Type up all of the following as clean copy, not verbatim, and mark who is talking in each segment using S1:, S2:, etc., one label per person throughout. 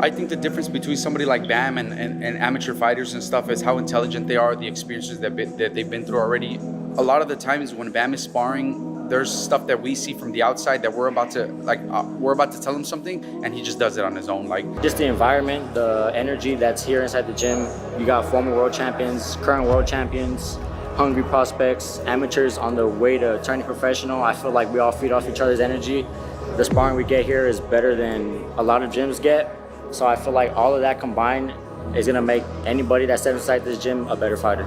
S1: I think the difference between somebody like Bam and amateur fighters and stuff is how intelligent they are, the experiences that they've been through already. A lot of the times when Bam is sparring, there's stuff that we see from the outside that we're about to tell him something, and he just does it on his own. Like,
S2: just the environment, the energy that's here inside the gym. You got former world champions, current world champions, hungry prospects, amateurs on the way to turning professional. I feel like we all feed off each other's energy. The sparring we get here is better than a lot of gyms get. So I feel like all of that combined is gonna make anybody that steps inside this gym a better fighter.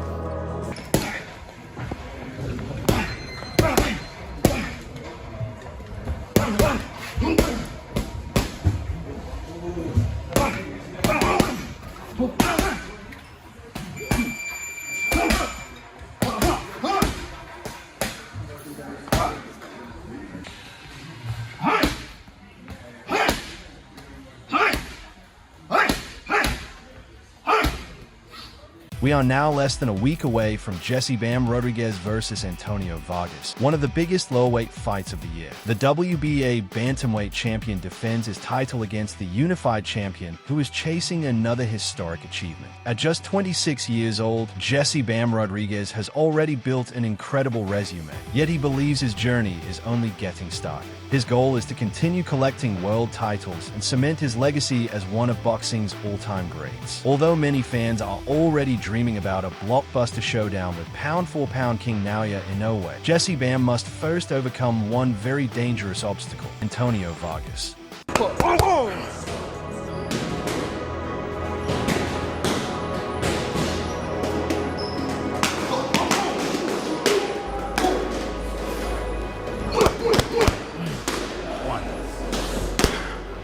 S3: We are now less than a week away from Jesse Bam Rodriguez versus Antonio Vargas, one of the biggest lower-weight fights of the year. The WBA bantamweight champion defends his title against the unified champion, who is chasing another historic achievement. At just 26 years old, Jesse Bam Rodriguez has already built an incredible resume, yet he believes his journey is only getting started. His goal is to continue collecting world titles and cement his legacy as one of boxing's all-time greats. Although many fans are already dreaming about a blockbuster showdown with pound-for-pound king Naoya Inoue, Jesse Bam must first overcome one very dangerous obstacle: Antonio Vargas.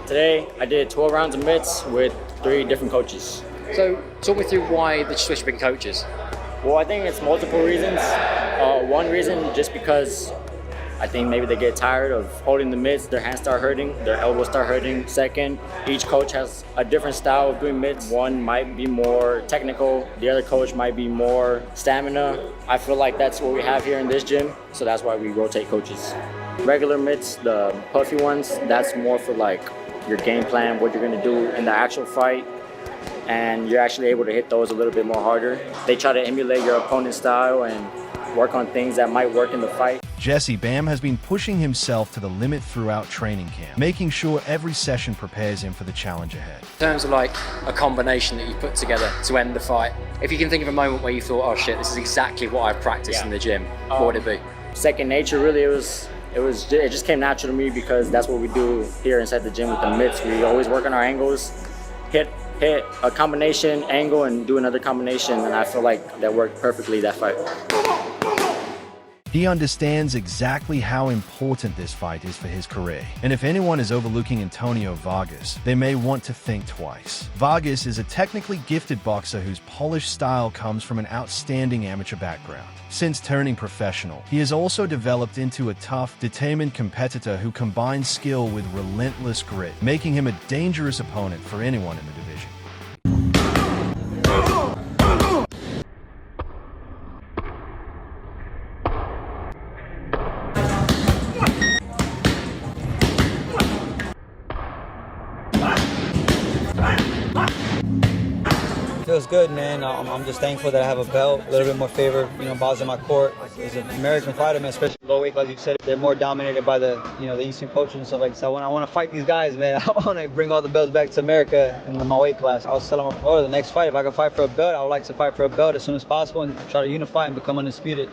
S2: Today, I did 12 rounds of mitts with 3 different coaches.
S4: So, talk me through why the switch between coaches.
S2: Well, I think it's multiple reasons. One reason, just because I think maybe they get tired of holding the mitts, their hands start hurting, their elbows start hurting. Second, each coach has a different style of doing mitts. One might be more technical, the other coach might be more stamina. I feel like that's what we have here in this gym, so that's why we rotate coaches. Regular mitts, the puffy ones, that's more for like your game plan, what you're gonna do in the actual fight, and you're actually able to hit those a little bit more harder. They try to emulate your opponent's style and work on things that might work in the fight.
S3: Jesse Bam has been pushing himself to the limit throughout training camp, making sure every session prepares him for the challenge ahead.
S4: In terms of like a combination that you put together to end the fight, if you can think of a moment where you thought, oh shit, this is exactly what I've practiced in the gym, what would it be?
S2: Second nature, really. It just came natural to me because that's what we do here inside the gym with the mitts. We always work on our angles, hit a combination angle and do another combination, and I feel like that worked perfectly that fight.
S3: He understands exactly how important this fight is for his career, and if anyone is overlooking Antonio Vargas, they may want to think twice. Vargas is a technically gifted boxer whose polished style comes from an outstanding amateur background. Since turning professional, he has also developed into a tough, determined competitor who combines skill with relentless grit, making him a dangerous opponent for anyone in the division.
S5: Feels good, man. I'm just thankful that I have a belt, a little bit more favor, balls in my court. As an American fighter, man, especially low weight, like you said, they're more dominated by the Eastern coaches and stuff like that. So when I want to fight these guys, man, I want to bring all the belts back to America in my weight class. I was telling my promoter the next fight, if I could fight for a belt, I would like to fight for a belt as soon as possible and try to unify and become undisputed.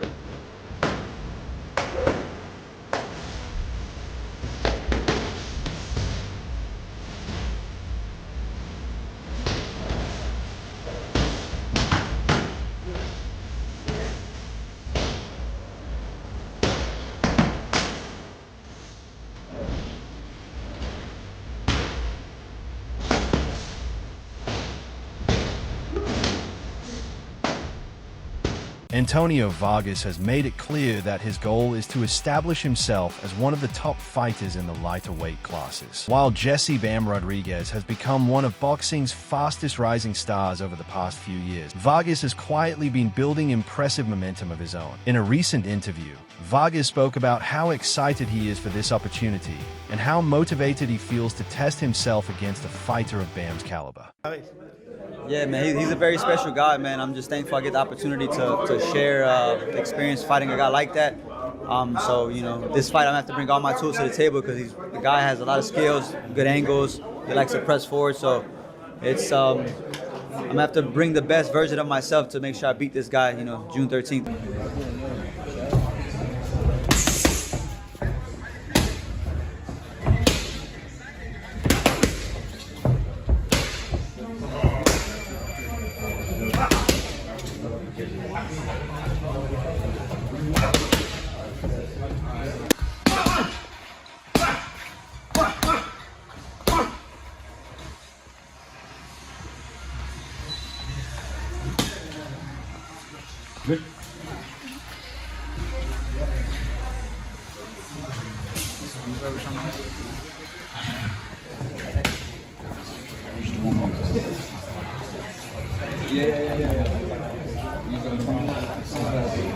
S3: Antonio Vargas has made it clear that his goal is to establish himself as one of the top fighters in the lighter weight classes. While Jesse "Bam" Rodriguez has become one of boxing's fastest rising stars over the past few years, Vargas has quietly been building impressive momentum of his own. In a recent interview, Vargas spoke about how excited he is for this opportunity and how motivated he feels to test himself against a fighter of Bam's caliber.
S5: Yeah, man, he's a very special guy, man. I'm just thankful I get the opportunity to share the experience fighting a guy like that. So, you know, this fight I'm gonna have to bring all my tools to the table because the guy has a lot of skills, good angles. He likes to press forward. So it's I'm gonna have to bring the best version of myself to make sure I beat this guy, you know, June 13th.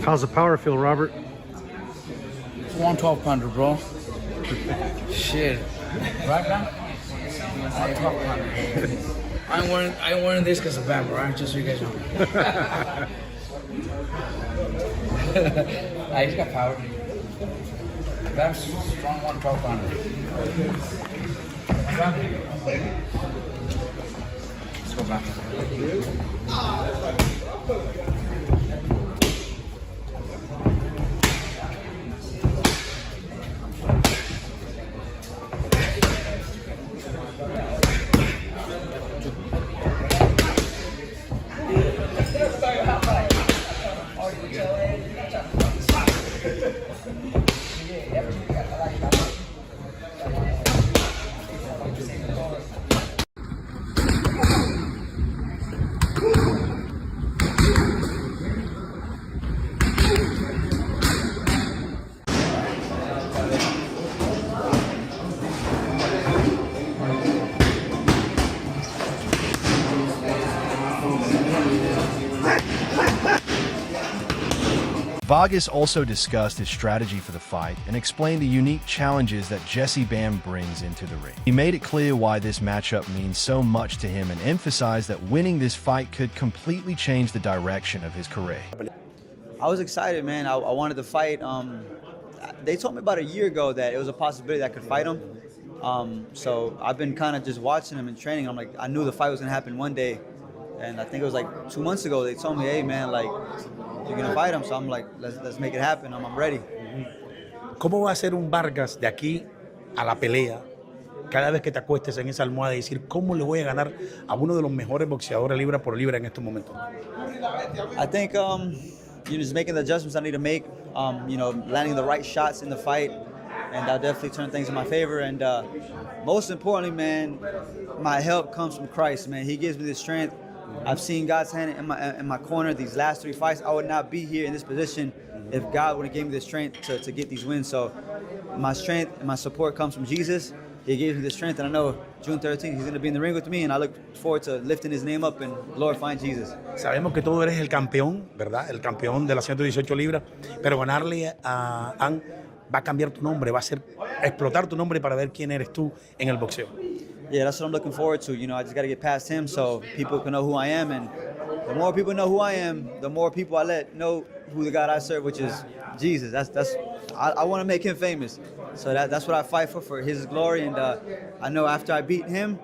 S6: How's the power feel, Robert?
S7: 112-pounder, bro. Shit. Right now? 112-pounder. I ain't wearing this because of Bam, right? Just so you guys know. He's got power. Bam's strong 112-pounder. Let's go back.
S3: Vargas also discussed his strategy for the fight and explained the unique challenges that Jesse "Bam" brings into the ring. He made it clear why this matchup means so much to him and emphasized that winning this fight could completely change the direction of his career.
S5: I was excited, man. I wanted to fight. They told me about a year ago that it was a possibility that I could fight him. So I've been kind of just watching him and training. I'm like, I knew the fight was gonna happen one day, and I think it was like 2 months ago. They told me, hey, man, like, you're gonna fight him. So I'm like, let's make it happen. I'm ready.
S8: ¿Cómo va a ser un Vargas de aquí a la pelea? Cada vez que te acuestes en esa almohada y decir, ¿cómo le voy a ganar a uno de los mejores boxeadores libra por libra en estos momentos?
S5: I think you're just making the adjustments I need to make. You know, landing the right shots in the fight, and that'll definitely turn things in my favor. And most importantly, man, my help comes from Christ, man. He gives me the strength. I've seen God's hand in my corner these last 3 fights. I would not be here in this position if God would have given me the strength to get these wins. So my strength and my support comes from Jesus. He gives me the strength, and I know June 13th he's going to be in the ring with me, and I look forward to lifting his name up and glorifying Jesus.
S8: Sabemos que tú eres el campeón, ¿verdad? El campeón de las 118 libras, pero ganarle a An va a cambiar tu nombre, va a ser explotar tu nombre para ver quién eres tú en el boxeo.
S5: Yeah, that's what I'm looking forward to. You know, I just got to get past him so people can know who I am. And the more people know who I am, the more people I let know who the God I serve, which is Jesus. I want to make him famous. So that's what I fight for his glory. And I know after I beat him,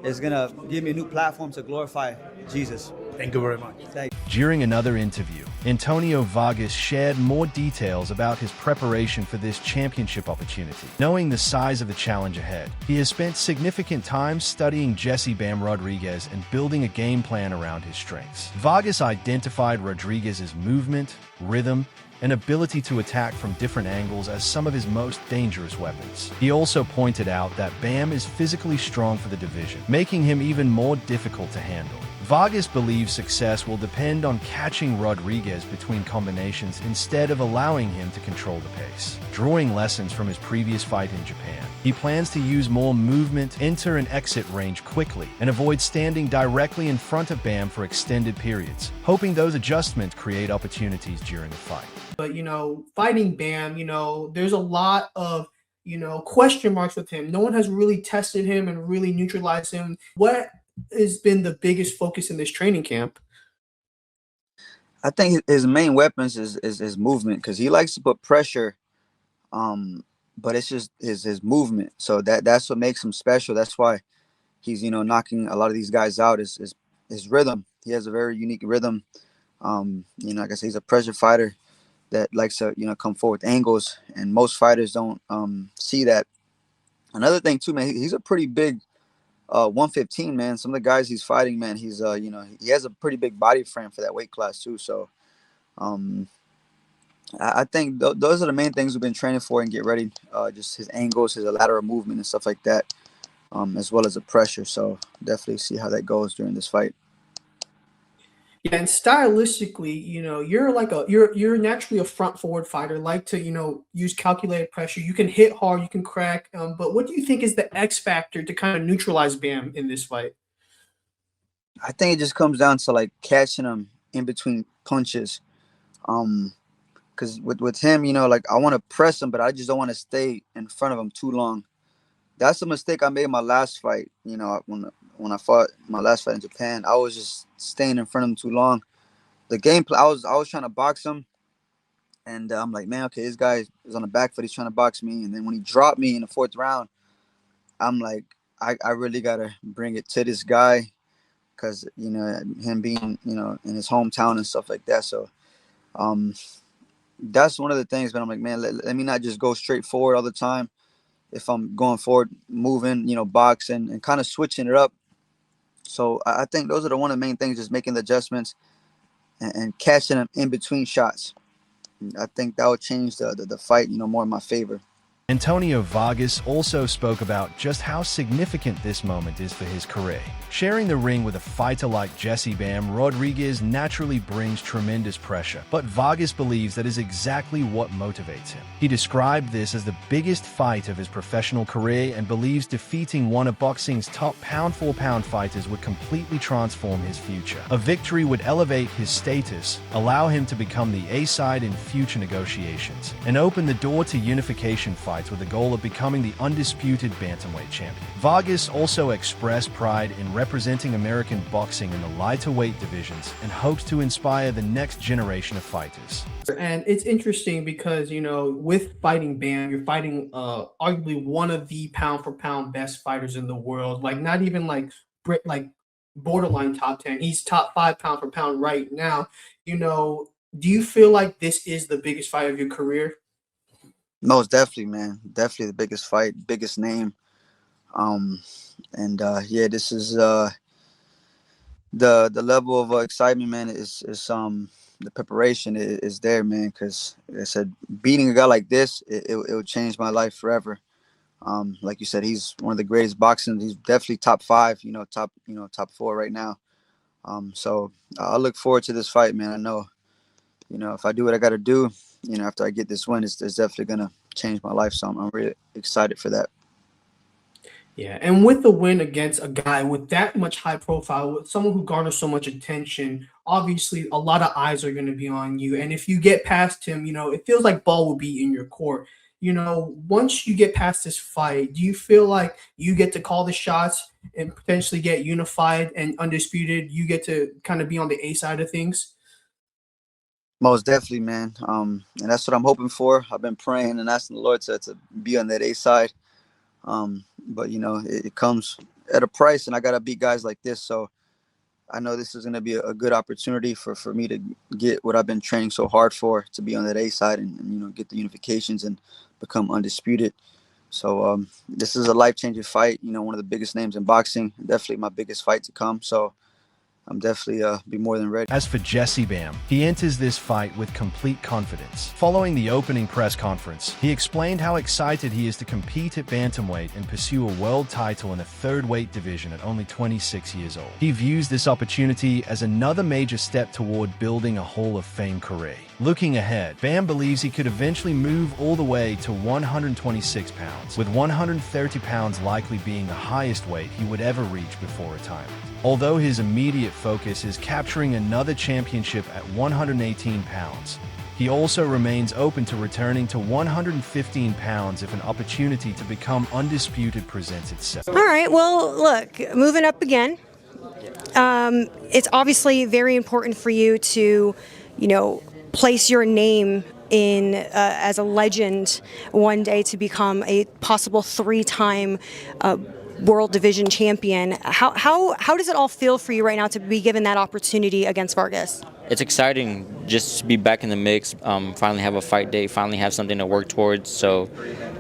S5: it's going to give me a new platform to glorify Jesus.
S8: Thank you very much.
S5: Thank you.
S3: During another interview, Antonio Vargas shared more details about his preparation for this championship opportunity. Knowing the size of the challenge ahead, he has spent significant time studying Jesse "Bam" Rodriguez and building a game plan around his strengths. Vargas identified Rodriguez's movement, rhythm, and ability to attack from different angles as some of his most dangerous weapons. He also pointed out that Bam is physically strong for the division, making him even more difficult to handle. Vargas believes success will depend on catching Rodriguez between combinations instead of allowing him to control the pace. Drawing lessons from his previous fight in Japan, he plans to use more movement, enter and exit range quickly, and avoid standing directly in front of Bam for extended periods, hoping those adjustments create opportunities during the fight.
S9: But, fighting Bam, there's a lot of, question marks with him. No one has really tested him and really neutralized him. What has been the biggest focus in this training camp?
S5: I think his main weapons is movement, because he likes to put pressure, but it's just his movement. So that's what makes him special. That's why he's knocking a lot of these guys out. Is his rhythm. He has a very unique rhythm. Like I said, he's a pressure fighter that likes to come forward with angles, and most fighters don't see that. Another thing too, man, he's a pretty big 115, man. Some of the guys he's fighting, man, he's he has a pretty big body frame for that weight class too. So I think those are the main things we've been training for and get ready. Just his angles, his lateral movement and stuff like that, as well as the pressure. So definitely see how that goes during this fight.
S9: Yeah, and stylistically, you're naturally a front forward fighter, like to, use calculated pressure. You can hit hard, you can crack. But what do you think is the X factor to kind of neutralize Bam in this fight?
S5: I think it just comes down to like catching him in between punches. Because with him, like I want to press him, but I just don't want to stay in front of him too long. That's a mistake I made in my last fight. When I fought my last fight in Japan, I was just staying in front of him too long. The gameplay, I was trying to box him, and I'm like, man, okay, this guy is on the back foot. He's trying to box me, and then when he dropped me in the 4th round, I'm like, I really gotta bring it to this guy, because him being in his hometown and stuff like that. So that's one of the things. But I'm like, man, let me not just go straight forward all the time. If I'm going forward, moving, boxing and kind of switching it up. So I think those are one of the main things, just making the adjustments and catching them in between shots. I think that would change the fight, more in my favor.
S3: Antonio Vargas also spoke about just how significant this moment is for his career. Sharing the ring with a fighter like Jesse Bam, Rodriguez naturally brings tremendous pressure, but Vargas believes that is exactly what motivates him. He described this as the biggest fight of his professional career and believes defeating one of boxing's top pound-for-pound fighters would completely transform his future. A victory would elevate his status, allow him to become the A-side in future negotiations, and open the door to unification fights with the goal of becoming the undisputed bantamweight champion. Vargas also expressed pride in representing American boxing in the lighter weight divisions and hopes to inspire the next generation of fighters.
S9: And it's interesting because, with fighting Bam, you're fighting arguably one of the pound for pound best fighters in the world. Like not even like borderline top 10. He's top 5 pound for pound right now. Do you feel like this is the biggest fight of your career?
S5: Most definitely, man. Definitely the biggest fight, biggest name. This is the level of excitement, man. Is the preparation is there, man. Because like I said, beating a guy like this, it will change my life forever. Like you said, he's one of the greatest boxing. He's definitely top 5, top 4 right now. So I look forward to this fight, man. I know, if I do what I got to do, after I get this win, it's definitely going to change my life. So I'm really excited for that.
S9: Yeah, and with the win against a guy with that much high profile, with someone who garners so much attention, obviously a lot of eyes are going to be on you. And if you get past him, it feels like ball will be in your court. Once you get past this fight, do you feel like you get to call the shots and potentially get unified and undisputed? You get to kind of be on the A side of things?
S5: Most definitely, man. And that's what I'm hoping for. I've been praying and asking the Lord to be on that A side. But it comes at a price, and I gotta beat guys like this. So I know this is gonna be a good opportunity for me to get what I've been training so hard for, to be on that A side and get the unifications and become undisputed. So this is a life-changing fight. One of the biggest names in boxing. Definitely my biggest fight to come. So I'm definitely be more than ready.
S3: As for Jesse Bam, he enters this fight with complete confidence. Following the opening press conference, he explained how excited he is to compete at bantamweight and pursue a world title in a third weight division at only 26 years old. He views this opportunity as another major step toward building a Hall of Fame career. Looking ahead, Bam believes he could eventually move all the way to 126 pounds, with 130 pounds likely being the highest weight he would ever reach before retirement. Although his immediate focus is capturing another championship at 118 pounds, he also remains open to returning to 115 pounds if an opportunity to become undisputed presents itself.
S10: All right, well, look, moving up again. It's obviously very important for you to, place your name in as a legend one day to become a possible 3-time world division champion. How does it all feel for you right now to be given that opportunity against Vargas?
S2: It's exciting just to be back in the mix, finally have a fight date, finally have something to work towards. So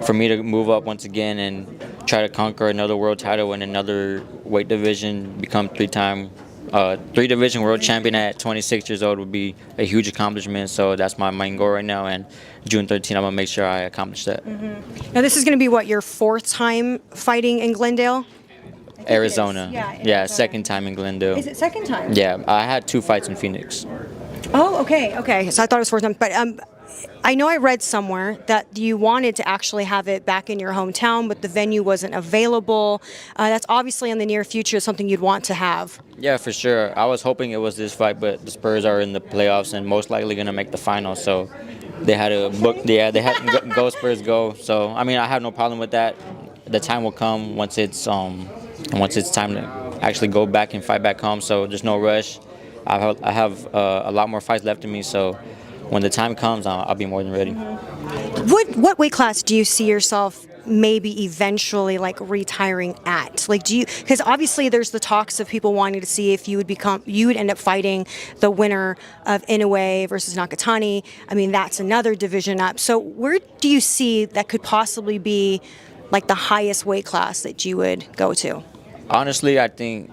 S2: for me to move up once again and try to conquer another world title in another weight division, become 3-division world champion at 26 years old would be a huge accomplishment. So that's my main goal right now, and June 13th, I'm going to make sure I accomplish that.
S10: Now, this is going to be, what, your 4th time fighting in Glendale?
S2: Arizona.
S10: Yeah, in
S2: Yeah,
S10: Arizona.
S2: 2nd time in Glendale.
S10: Is it 2nd time?
S2: Yeah, I had 2 fights in Phoenix.
S10: Oh, okay. So I thought it was 4th time. But I know I read somewhere that you wanted to actually have it back in your hometown, but the venue wasn't available. That's obviously in the near future something you'd want to have.
S2: Yeah, for sure. I was hoping it was this fight, but the Spurs are in the playoffs and most likely going to make the finals. So they had to book. Yeah, they had to go Spurs go. So I mean, I have no problem with that. The time will come once it's time to actually go back and fight back home. So there's no rush. I have a lot more fights left in me. So when the time comes, I'll be more than ready.
S10: What weight class do you see yourself maybe eventually retiring at? Because obviously there's the talks of people wanting to see if you would end up fighting the winner of Inoue versus Nakatani. I mean, that's another division up. So where do you see that could possibly be the highest weight class that you would go to?
S2: Honestly, I think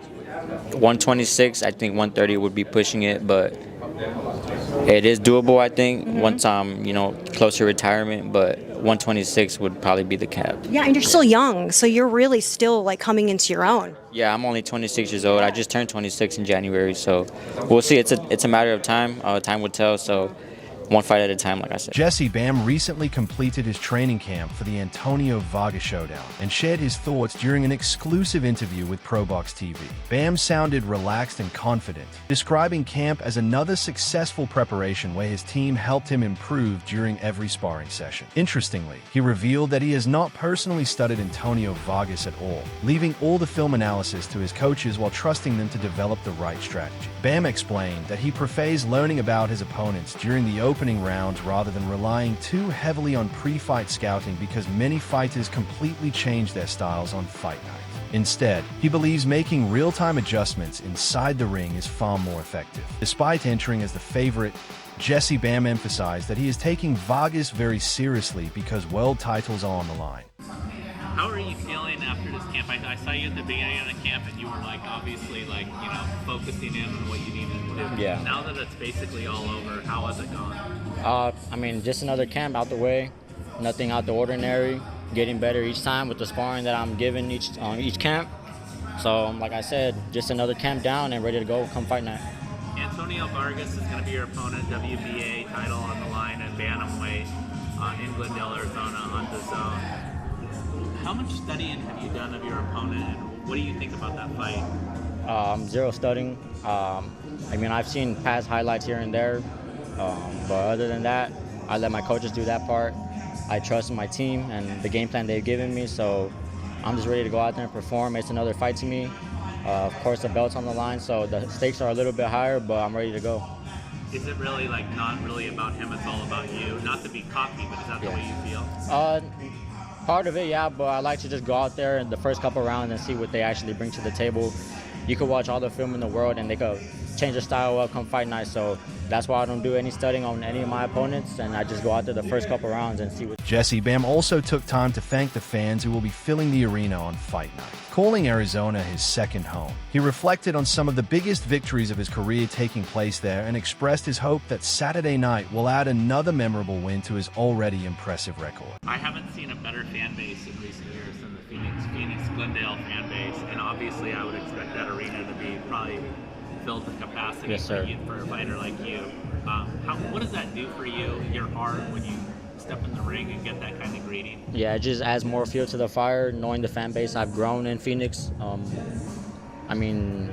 S2: 126. I think 130 would be pushing it, but it is doable, I think, once I'm, close to retirement, but 126 would probably be the cap.
S10: Yeah, and you're still young, so you're really still coming into your own.
S2: Yeah, I'm only 26 years old. I just turned 26 in January, so we'll see. It's a matter of time. Time will tell, so one fight at a time, like I said.
S3: Jesse Bam recently completed his training camp for the Antonio Vargas showdown and shared his thoughts during an exclusive interview with ProBox TV. Bam sounded relaxed and confident, describing camp as another successful preparation where his team helped him improve during every sparring session. Interestingly, he revealed that he has not personally studied Antonio Vargas at all, leaving all the film analysis to his coaches while trusting them to develop the right strategy. Bam explained that he prefers learning about his opponents during the opening rounds rather than relying too heavily on pre-fight scouting because many fighters completely change their styles on fight night. Instead, he believes making real-time adjustments inside the ring is far more effective. Despite entering as the favorite, Jesse Bam emphasized that he is taking Vargas very seriously because world titles are on the line.
S11: How are you feeling after this camp? I saw you at the beginning of the camp and you were obviously focusing in on what you needed to do.
S2: Yeah.
S11: Now that it's basically all over, how has it gone?
S2: I mean, just another camp out the way, nothing out the ordinary, getting better each time with the sparring that I'm given each camp. So, like I said, just another camp down and ready to go come fight night.
S11: Antonio Vargas is going to be your opponent, WBA title on the line at bantamweight in Glendale, Arizona on the zone. How much studying have you done of your opponent, and what do you think about that fight?
S2: Zero studying. I mean, I've seen past highlights here and there, but other than that, I let my coaches do that part. I trust my team and the game plan they've given me, so I'm just ready to go out there and perform. It's another fight to me. Of course, the belt's on the line, so the stakes are a little bit higher, but I'm ready to go.
S11: Is it really not really about him, it's all about you? Not to be cocky, but is that the way you feel?
S2: Part of it, yeah, but I like to just go out there in the first couple rounds and see what they actually bring to the table. you could watch all the film in the world and they could change their style up, come fight night. So that's why I don't do any studying on any of my opponents, and I just go out there the first couple rounds and see what.
S3: Jesse Bam also took time to thank the fans who will be filling the arena on fight night, calling Arizona his second home. He reflected on some of the biggest victories of his career taking place there and expressed his hope that Saturday night will add another memorable win to his already impressive record.
S11: I haven't seen a better fan base in recent years than the Phoenix Glendale fan base, and obviously I would expect that arena to be probably filled to capacity.
S2: Yes, sir.
S11: For a fighter like you. What does that do for you, your heart, when you step in the ring and get that kind of greeting?
S2: Yeah, it just adds more fuel to the fire, knowing the fan base. I've grown in Phoenix. I mean,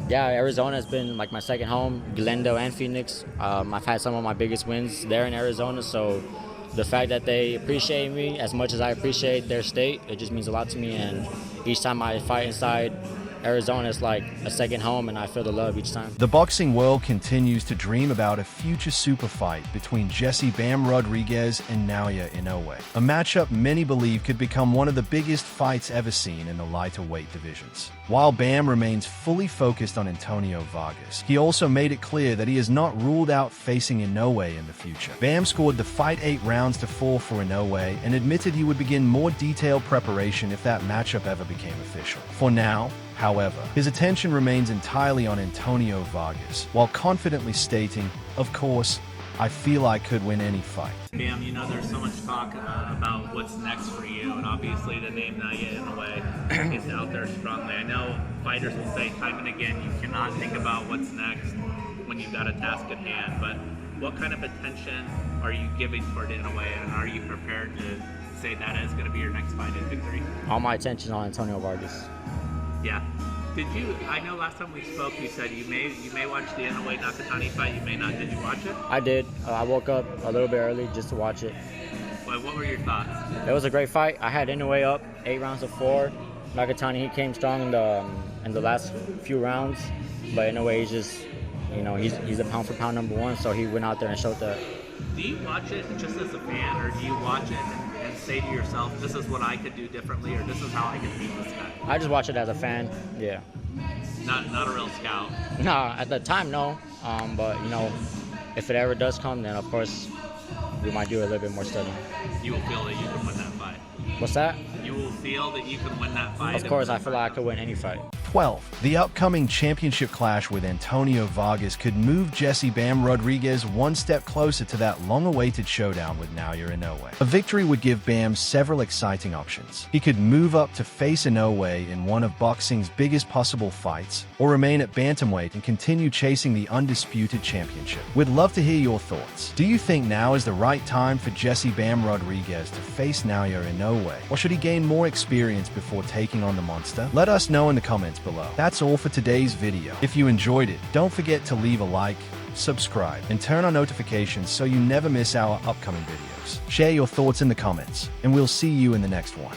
S2: yeah, Arizona has been like my second home, Glendale and Phoenix. I've had some of my biggest wins there in Arizona, so the fact that they appreciate me as much as I appreciate their state, it just means a lot to me. And each time I fight inside Arizona is like a second home, and I feel the love each time.
S3: The boxing world continues to dream about a future super fight between Jesse Bam Rodriguez and Naoya Inoue, a matchup many believe could become one of the biggest fights ever seen in the lighter weight divisions. While Bam remains fully focused on Antonio Vargas, he also made it clear that he has not ruled out facing Inoue in the future. Bam scored the fight 8-4 for Inoue and admitted he would begin more detailed preparation if that matchup ever became official. For now, however, his attention remains entirely on Antonio Vargas, while confidently stating, "Of course, I feel I could win any fight."
S11: Bam, there's so much talk about what's next for you, and obviously the name Naoya Inoue is out there strongly. I know fighters will say time and again, you cannot think about what's next when you've got a task at hand, but what kind of attention are you giving toward Inoue, and are you prepared to say that is going to be your next fight in Victory?
S2: All my attention on Antonio Vargas.
S11: Yeah. I know last time we spoke you said you may watch the Inoue Nakatani fight, you may not. Did you watch it?
S2: I did. I woke up a little bit early just to watch it.
S11: What were your thoughts?
S2: It was a great fight. I had Inoue up 8-4. Nakatani, he came strong in the last few rounds, but Inoue is just, he's a pound for pound number one, so he went out there and showed that.
S11: Do you watch it just as a fan, or do you watch it and say to yourself, this is what I could do differently, or this is how I can beat this guy?
S2: I just watch it as a fan, yeah.
S11: Not a real scout?
S2: No, at the time, no. But, if it ever does come, then of course we might do a little bit more studying.
S11: You will feel that you can win that fight?
S2: What's that?
S11: You will feel that you can win that fight?
S2: Of course, I feel like I could win any fight.
S3: 12. The upcoming championship clash with Antonio Vargas could move Jesse Bam Rodriguez one step closer to that long-awaited showdown with Naoya Inoue. A victory would give Bam several exciting options. He could move up to face Inoue in one of boxing's biggest possible fights, or remain at bantamweight and continue chasing the undisputed championship. We'd love to hear your thoughts. Do you think now is the right time for Jesse Bam Rodriguez to face Naoya Inoue, or should he gain more experience before taking on the monster? Let us know in the comments below. That's all for today's video. If you enjoyed it, don't forget to leave a like, subscribe, and turn on notifications so you never miss our upcoming videos. Share your thoughts in the comments, and we'll see you in the next one.